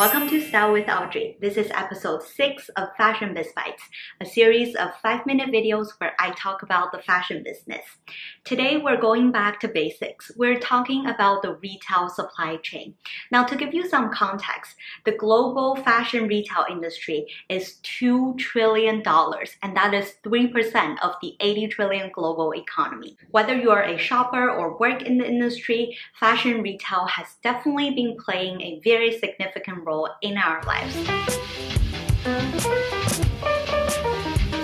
Welcome to Style with Audrey. This is episode 6 of Fashion Biz Bites, a series of 5-minute videos where I talk about the fashion business. Today we're going back to basics. We're talking about the retail supply chain. Now, to give you some context, the global fashion retail industry is $2 trillion, and that is 3% of the 80 trillion global economy. Whether you are a shopper or work in the industry, fashion retail has definitely been playing a very significant role in our lives.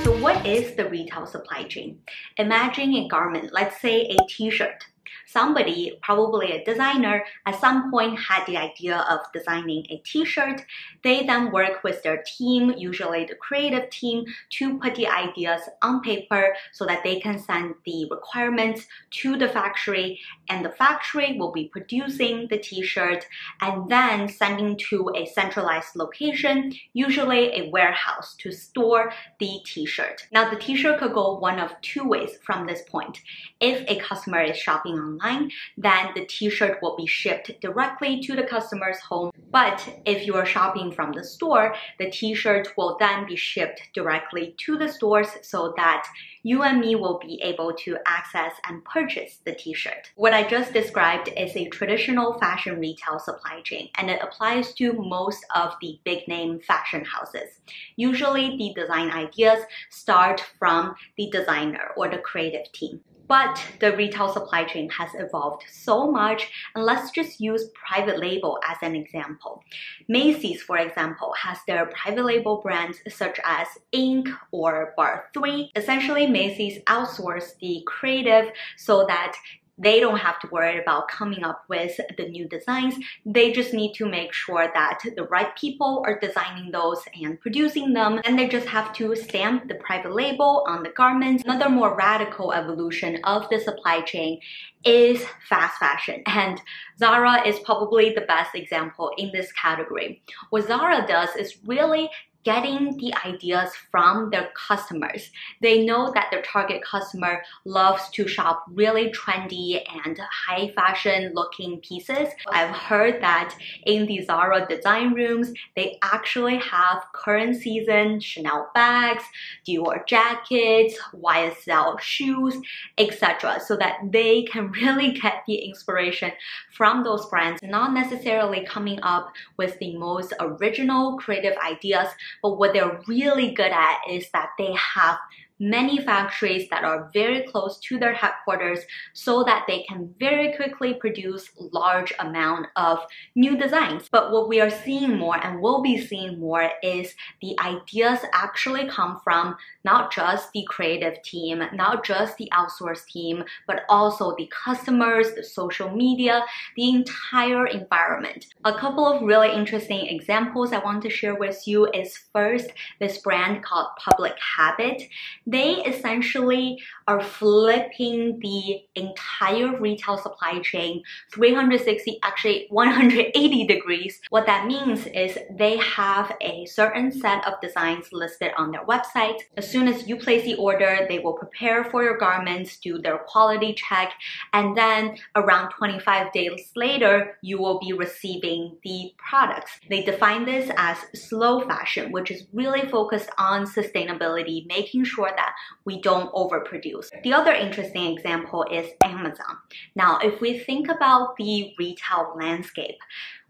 So what is the retail supply chain? Imagine a garment, let's say a t-shirt. Somebody, probably a designer, at some point had the idea of designing a t-shirt. They then work with their team, usually the creative team, to put the ideas on paper so that they can send the requirements to the factory, and the factory will be producing the t-shirt and then sending to a centralized location, usually a warehouse, to store the t-shirt. Now, the t-shirt could go one of two ways from this point. If a customer is shopping online, then the t-shirt will be shipped directly to the customer's home. But if you are shopping from the store, the t-shirt will then be shipped directly to the stores so that you and me will be able to access and purchase the t-shirt. What I just described is a traditional fashion retail supply chain, and it applies to most of the big name fashion houses. Usually the design ideas start from the designer or the creative team. But the retail supply chain has evolved so much, and let's just use private label as an example. Macy's, for example, has their private label brands such as Ink or Bar 3. Essentially, Macy's outsourced the creative so that they don't have to worry about coming up with the new designs. They just need to make sure that the right people are designing those and producing them, and they just have to stamp the private label on the garments. Another more radical evolution of the supply chain is fast fashion, and Zara is probably the best example in this category. What Zara does is really getting the ideas from their customers. They know that their target customer loves to shop really trendy and high fashion looking pieces. I've heard that in the Zara design rooms, they actually have current season Chanel bags, Dior jackets, YSL shoes, etc. so that they can really get the inspiration from those brands, not necessarily coming up with the most original creative ideas, but what they're really good at is that they have many factories that are very close to their headquarters so that they can very quickly produce large amount of new designs. But what we are seeing more and will be seeing more is the ideas actually come from not just the creative team, not just the outsourced team, but also the customers, the social media, the entire environment. A couple of really interesting examples I want to share with you is first, this brand called Public Habit. They essentially are flipping the entire retail supply chain 360, actually 180 degrees. What that means is they have a certain set of designs listed on their website. As soon as you place the order, they will prepare for your garments, do their quality check, and then around 25 days later, you will be receiving the products. They define this as slow fashion, which is really focused on sustainability, making sure that we don't overproduce. The other interesting example is Amazon. Now, if we think about the retail landscape,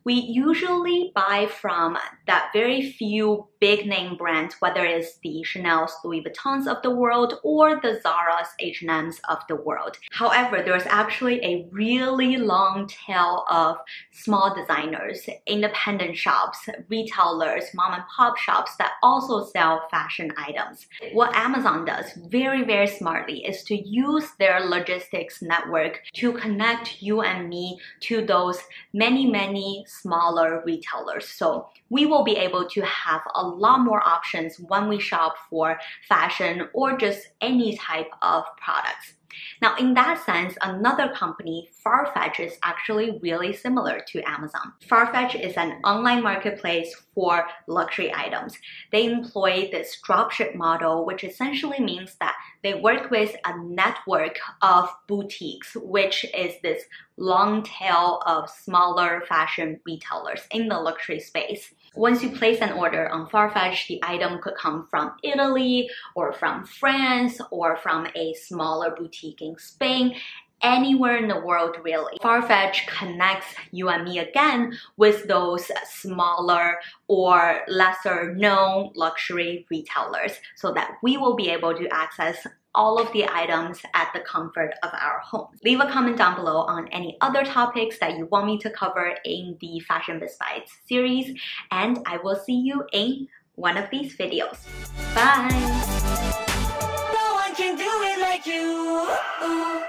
we usually buy from that very few big name brands, whether it's the Chanel's, Louis Vuittons of the world or the Zara's, H&M's of the world. However, there's actually a really long tail of small designers, independent shops, retailers, mom and pop shops that also sell fashion items. What Amazon does very, very smartly is to use their logistics network to connect you and me to those many smaller retailers. So we will be able to have a lot more options when we shop for fashion or just any type of products. Now, in that sense, another company, Farfetch, is actually really similar to Amazon. Farfetch is an online marketplace for luxury items. They employ this dropship model, which essentially means that they work with a network of boutiques, which is this long tail of smaller fashion retailers in the luxury space. Once you place an order on Farfetch, the item could come from Italy or from France or from a smaller boutique in Spain, anywhere in the world really. Farfetch connects you and me again with those smaller or lesser known luxury retailers so that we will be able to access all of the items at the comfort of our home. Leave a comment down below on any other topics that you want me to cover in the Fashion BIZ Bites series, and I will see you in one of these videos. Bye! No one can do it like you.